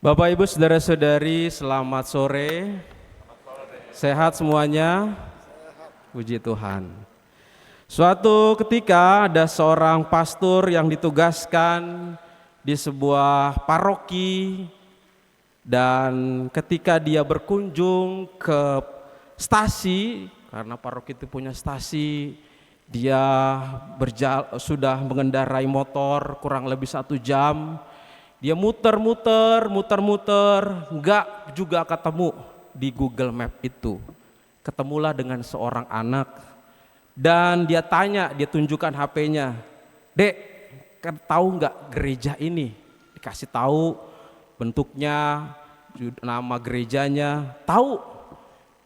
Bapak Ibu Saudara-saudari, selamat sore. Sehat semuanya? Puji Tuhan. Suatu ketika ada seorang pastor yang ditugaskan di sebuah paroki, dan ketika dia berkunjung ke stasi, karena paroki itu punya stasi, dia sudah mengendarai motor kurang lebih 1 jam. Dia muter-muter, enggak juga ketemu di Google Map itu. Ketemulah dengan seorang anak dan dia tanya, dia tunjukkan HP-nya. Dek, tahu enggak gereja ini? Dikasih tahu bentuknya, nama gerejanya. Tahu.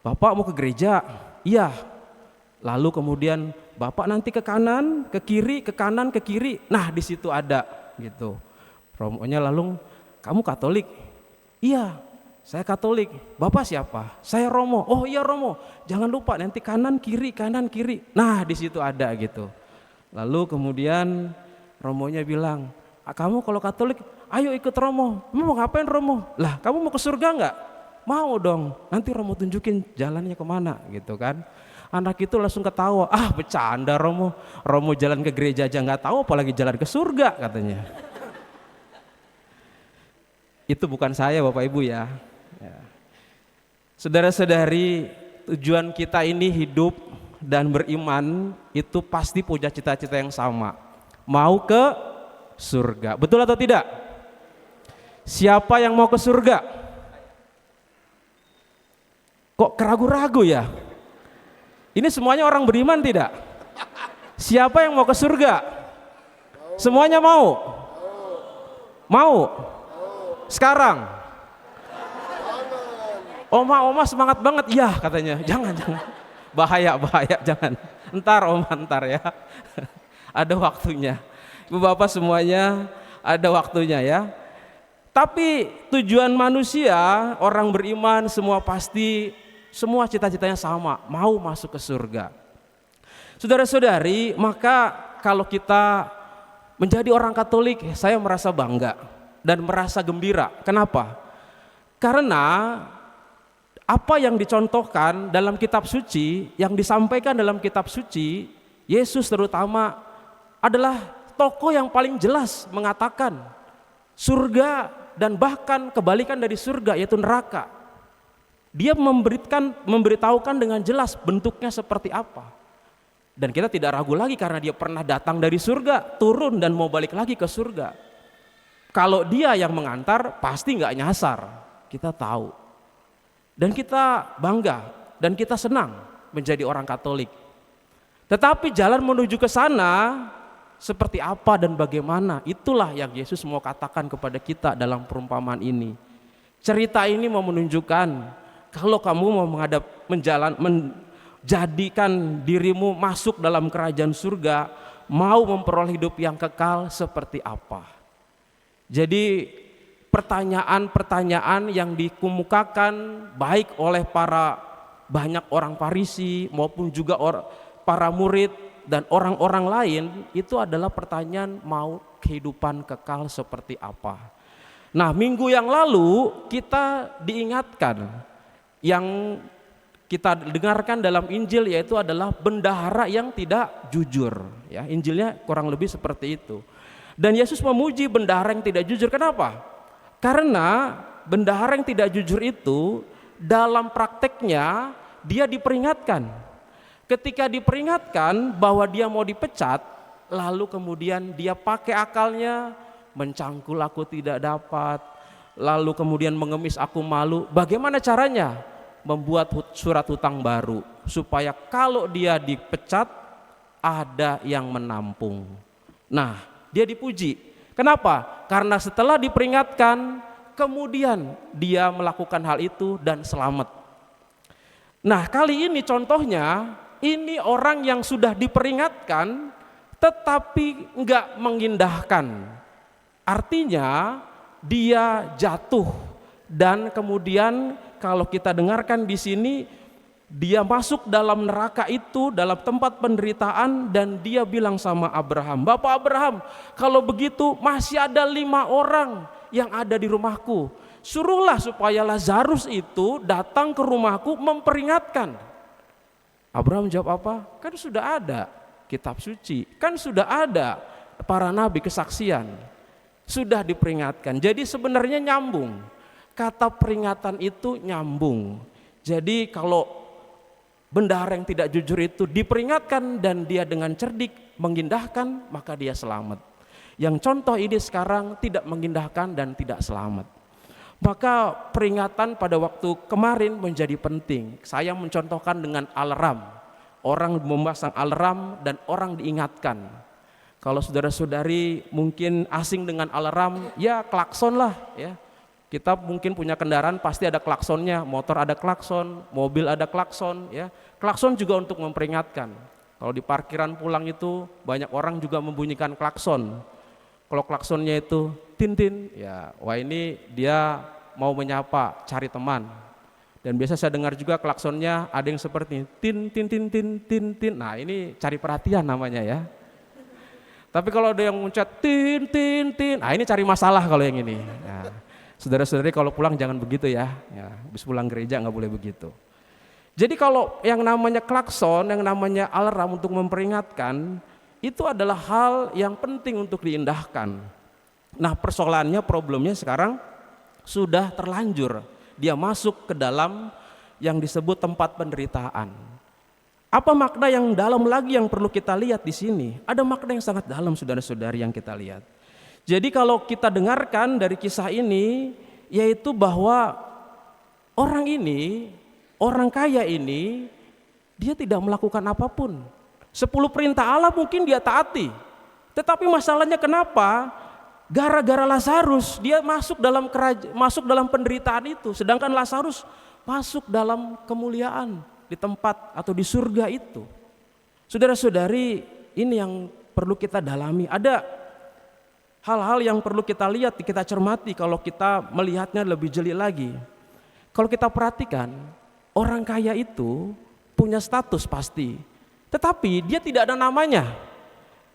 Bapak mau ke gereja? Iya. Lalu kemudian Bapak nanti ke kanan, ke kiri, ke kanan, ke kiri. Nah, di situ ada gitu. Romonya lalu, kamu Katolik? Iya, saya Katolik. Bapak siapa? Saya Romo. Oh iya Romo, jangan lupa nanti kanan kiri. Nah di situ ada gitu. Lalu kemudian Romonya bilang, kamu kalau Katolik, ayo ikut Romo. Mau ngapain Romo? Lah kamu mau ke surga nggak? Mau dong. Nanti Romo tunjukin jalannya kemana gitu kan. Anak itu langsung ketawa. Ah bercanda Romo. Romo jalan ke gereja aja nggak tahu, apalagi jalan ke surga katanya. Itu bukan saya Bapak Ibu ya. Saudara-saudari, tujuan kita ini hidup dan beriman itu pasti punya cita-cita yang sama. Mau ke surga. Betul atau tidak? Siapa yang mau ke surga? Kok keragu-ragu ya? Ini semuanya orang beriman tidak? Siapa yang mau ke surga? Semuanya mau? Mau? Sekarang Oma semangat banget, iya katanya. Jangan bahaya jangan. Ntar ya. Ada waktunya. Ibu bapak semuanya ada waktunya ya. Tapi tujuan manusia, orang beriman semua pasti, semua cita-citanya sama, mau masuk ke surga. Saudara-saudari, maka kalau kita menjadi orang Katolik, saya merasa bangga dan merasa gembira. Kenapa? Karena apa yang dicontohkan dalam kitab suci, yang disampaikan dalam kitab suci, Yesus terutama adalah tokoh yang paling jelas mengatakan surga dan bahkan kebalikan dari surga yaitu neraka. Dia memberitahukan dengan jelas bentuknya seperti apa. Dan kita tidak ragu lagi karena dia pernah datang dari surga, turun dan mau balik lagi ke surga. Kalau dia yang mengantar pasti nggak nyasar, kita tahu. Dan kita bangga dan kita senang menjadi orang Katolik. Tetapi jalan menuju ke sana seperti apa dan bagaimana, itulah yang Yesus mau katakan kepada kita dalam perumpamaan ini. Cerita ini mau menunjukkan kalau kamu mau menjadikan dirimu masuk dalam kerajaan surga, mau memperoleh hidup yang kekal seperti apa. Jadi pertanyaan-pertanyaan yang dikemukakan baik oleh banyak orang Farisi maupun juga para murid dan orang-orang lain itu adalah pertanyaan mau kehidupan kekal seperti apa. Nah, minggu yang lalu kita diingatkan yang kita dengarkan dalam Injil yaitu adalah bendahara yang tidak jujur. Ya, Injilnya kurang lebih seperti itu. Dan Yesus memuji bendahara yang tidak jujur. Kenapa? Karena bendahara yang tidak jujur itu dalam prakteknya dia diperingatkan. Ketika diperingatkan bahwa dia mau dipecat, lalu kemudian dia pakai akalnya, mencangkul aku tidak dapat, lalu kemudian mengemis aku malu. Bagaimana caranya? Membuat surat hutang baru supaya kalau dia dipecat ada yang menampung. Nah, dia dipuji. Kenapa? Karena setelah diperingatkan, kemudian dia melakukan hal itu dan selamat. Nah, kali ini contohnya, ini orang yang sudah diperingatkan tetapi enggak mengindahkan. Artinya dia jatuh dan kemudian kalau kita dengarkan di sini dia masuk dalam neraka itu, dalam tempat penderitaan, dan dia bilang sama Abraham, Bapak Abraham, kalau begitu masih ada 5 orang yang ada di rumahku. suruhlah supaya Lazarus itu datang ke rumahku memperingatkan. Abraham jawab apa? Kan sudah ada kitab suci, kan sudah ada para nabi kesaksian, sudah diperingatkan. Jadi sebenarnya nyambung, kata peringatan itu nyambung. Jadi kalau bendahara yang tidak jujur itu diperingatkan dan dia dengan cerdik mengindahkan, maka dia selamat. Yang contoh ini sekarang tidak mengindahkan dan tidak selamat. Maka peringatan pada waktu kemarin menjadi penting. Saya mencontohkan dengan alarm. Orang memasang alarm dan orang diingatkan. Kalau saudara-saudari mungkin asing dengan alarm, ya klakson lah ya. Kita mungkin punya kendaraan pasti ada klaksonnya, motor ada klakson, mobil ada klakson ya. Klakson juga untuk memperingatkan. Kalau di parkiran pulang itu banyak orang juga membunyikan klakson. Kalau klaksonnya itu tin-tin, ya wah ini dia mau menyapa, cari teman. Dan biasa saya dengar juga klaksonnya ada yang seperti tin tin tin tin tin tin. Nah ini cari perhatian namanya ya. Tapi kalau ada yang mencet tin tin tin, nah ini cari masalah kalau yang ini. Ya. Saudara-saudari kalau pulang jangan begitu ya. Habis pulang gereja nggak boleh begitu. Jadi kalau yang namanya klakson, yang namanya alarm untuk memperingatkan, itu adalah hal yang penting untuk diindahkan. Nah persoalannya, problemnya sekarang sudah terlanjur. Dia masuk ke dalam yang disebut tempat penderitaan. Apa makna yang dalam lagi yang perlu kita lihat di sini? Ada makna yang sangat dalam saudara-saudari yang kita lihat. Jadi kalau kita dengarkan dari kisah ini, yaitu bahwa orang ini, orang kaya ini, dia tidak melakukan apapun. 10 perintah Allah mungkin dia taati. Tetapi masalahnya kenapa? Gara-gara Lazarus dia masuk dalam penderitaan itu. Sedangkan Lazarus masuk dalam kemuliaan di tempat atau di surga itu. Saudara-saudari, ini yang perlu kita dalami. Ada hal-hal yang perlu kita lihat, kita cermati kalau kita melihatnya lebih jeli lagi. Kalau kita perhatikan, orang kaya itu punya status pasti. Tetapi dia tidak ada namanya,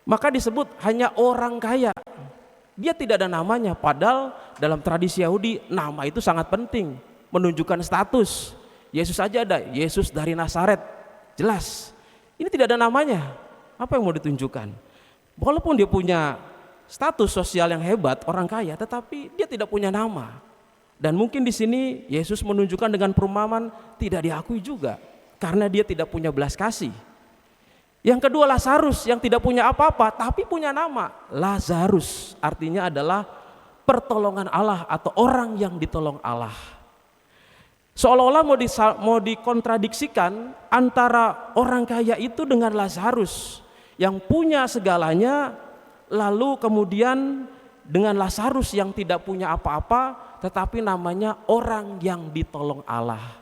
maka disebut hanya orang kaya. Dia tidak ada namanya, padahal dalam tradisi Yahudi nama itu sangat penting, menunjukkan status. Yesus aja ada, Yesus dari Nazaret, jelas. Ini tidak ada namanya, apa yang mau ditunjukkan? Walaupun dia punya status sosial yang hebat, orang kaya, tetapi dia tidak punya nama. Dan mungkin di sini Yesus menunjukkan dengan perumpamaan tidak diakui juga, karena dia tidak punya belas kasih. Yang kedua Lazarus yang tidak punya apa-apa tapi punya nama. Lazarus artinya adalah pertolongan Allah atau orang yang ditolong Allah. Seolah-olah mau dikontradiksikan antara orang kaya itu dengan Lazarus yang punya segalanya, lalu kemudian dengan Lazarus yang tidak punya apa-apa tetapi namanya orang yang ditolong Allah.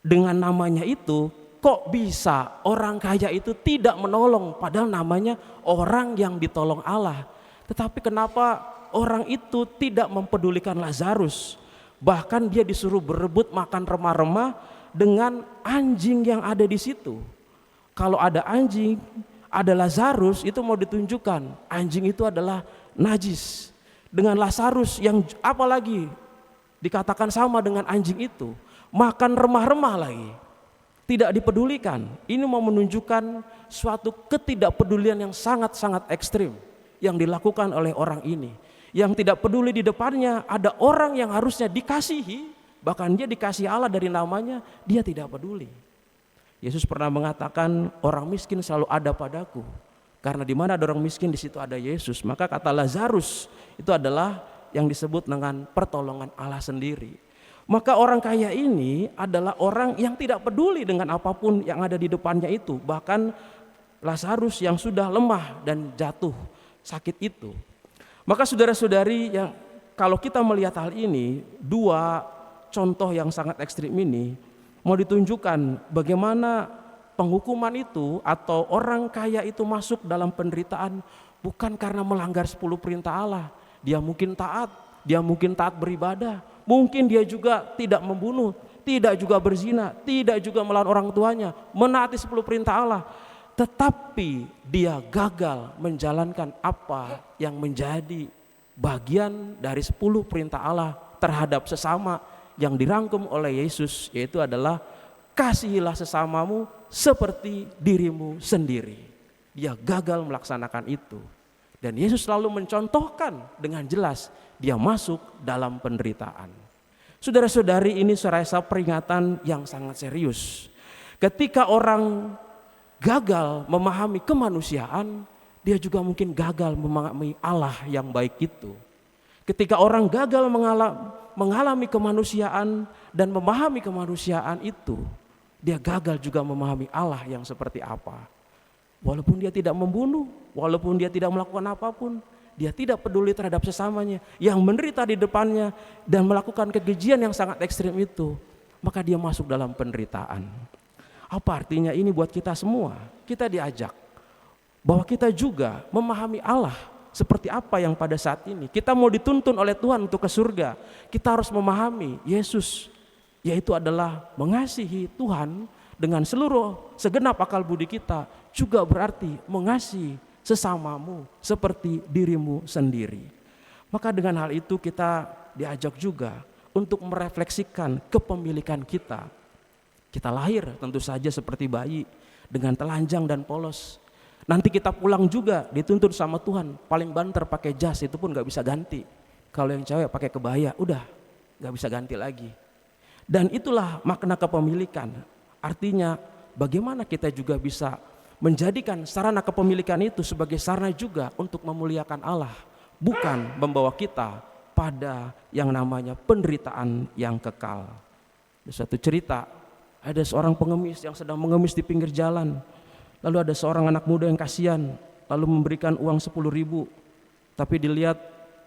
Dengan namanya itu, kok bisa orang kaya itu tidak menolong padahal namanya orang yang ditolong Allah. Tetapi kenapa orang itu tidak mempedulikan Lazarus? Bahkan dia disuruh berebut makan remah-remah dengan anjing yang ada di situ. Kalau ada anjing, ada Lazarus, itu mau ditunjukkan anjing itu adalah najis. Dengan Lazarus yang apalagi dikatakan sama dengan anjing itu, makan remah-remah lagi. Tidak dipedulikan. Ini mau menunjukkan suatu ketidakpedulian yang sangat-sangat ekstrim yang dilakukan oleh orang ini. Yang tidak peduli di depannya ada orang yang harusnya dikasihi, bahkan dia dikasih Allah dari namanya, dia tidak peduli. Yesus pernah mengatakan orang miskin selalu ada padaku. Karena di mana ada orang miskin di situ ada Yesus. Maka kata Lazarus itu adalah yang disebut dengan pertolongan Allah sendiri. Maka orang kaya ini adalah orang yang tidak peduli dengan apapun yang ada di depannya itu. Bahkan Lazarus yang sudah lemah dan jatuh sakit itu. Maka saudara-saudari, yang kalau kita melihat hal ini, dua contoh yang sangat ekstrim ini mau ditunjukkan bagaimana penghukuman itu atau orang kaya itu masuk dalam penderitaan bukan karena melanggar 10 perintah Allah. Dia mungkin taat beribadah. Mungkin dia juga tidak membunuh, tidak juga berzina, tidak juga melawan orang tuanya, menaati 10 perintah Allah. Tetapi dia gagal menjalankan apa yang menjadi bagian dari 10 perintah Allah terhadap sesama yang dirangkum oleh Yesus, yaitu adalah kasihilah sesamamu seperti dirimu sendiri. Dia gagal melaksanakan itu. Dan Yesus selalu mencontohkan dengan jelas dia masuk dalam penderitaan. Saudara-saudari, ini serasa peringatan yang sangat serius. Ketika orang gagal memahami kemanusiaan, dia juga mungkin gagal memahami Allah yang baik itu. Ketika orang gagal mengalami kemanusiaan dan memahami kemanusiaan itu, dia gagal juga memahami Allah yang seperti apa. Walaupun dia tidak membunuh, walaupun dia tidak melakukan apapun, dia tidak peduli terhadap sesamanya yang menderita di depannya dan melakukan kekejian yang sangat ekstrim itu, maka dia masuk dalam penderitaan. Apa artinya ini buat kita semua? Kita diajak bahwa kita juga memahami Allah seperti apa yang pada saat ini kita mau dituntun oleh Tuhan untuk ke surga. Kita harus memahami Yesus, yaitu adalah mengasihi Tuhan dengan segenap akal budi kita, juga berarti mengasihi sesamamu seperti dirimu sendiri. Maka dengan hal itu kita diajak juga untuk merefleksikan kepemilikan kita. Kita lahir tentu saja seperti bayi dengan telanjang dan polos. Nanti kita pulang juga dituntut sama Tuhan, paling banter pakai jas, itu pun gak bisa ganti. Kalau yang cewek pakai kebaya, udah gak bisa ganti lagi. Dan itulah makna kepemilikan. Artinya bagaimana kita juga bisa menjadikan sarana kepemilikan itu sebagai sarana juga untuk memuliakan Allah, bukan membawa kita pada yang namanya penderitaan yang kekal. Ada suatu cerita, ada seorang pengemis yang sedang mengemis di pinggir jalan. Lalu ada seorang anak muda yang kasihan, lalu memberikan uang 10.000. Tapi dilihat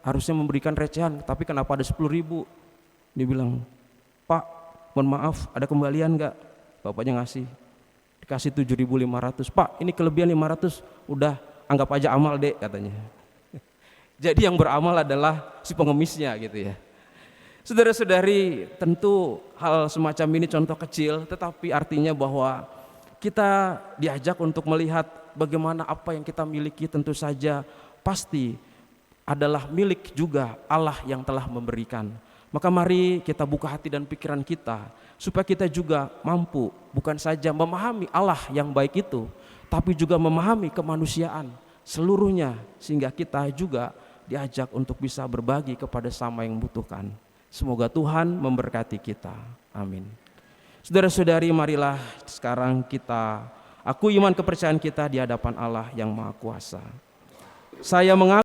harusnya memberikan recehan, tapi kenapa ada 10.000? Dia bilang, "Pak, mohon maaf, ada kembalian enggak?" Bapaknya ngasih, dikasih 7.500. "Pak, ini kelebihan 500, udah anggap aja amal dek," katanya. Jadi yang beramal adalah si pengemisnya gitu ya. Saudara-saudari, tentu hal semacam ini contoh kecil, tetapi artinya bahwa kita diajak untuk melihat bagaimana apa yang kita miliki tentu saja pasti adalah milik juga Allah yang telah memberikan. Maka mari kita buka hati dan pikiran kita supaya kita juga mampu bukan saja memahami Allah yang baik itu, tapi juga memahami kemanusiaan seluruhnya, sehingga kita juga diajak untuk bisa berbagi kepada sama yang membutuhkan. Semoga Tuhan memberkati kita. Amin. Saudara-saudari, marilah sekarang kita akui iman kepercayaan kita di hadapan Allah yang Maha Kuasa. Saya mengaku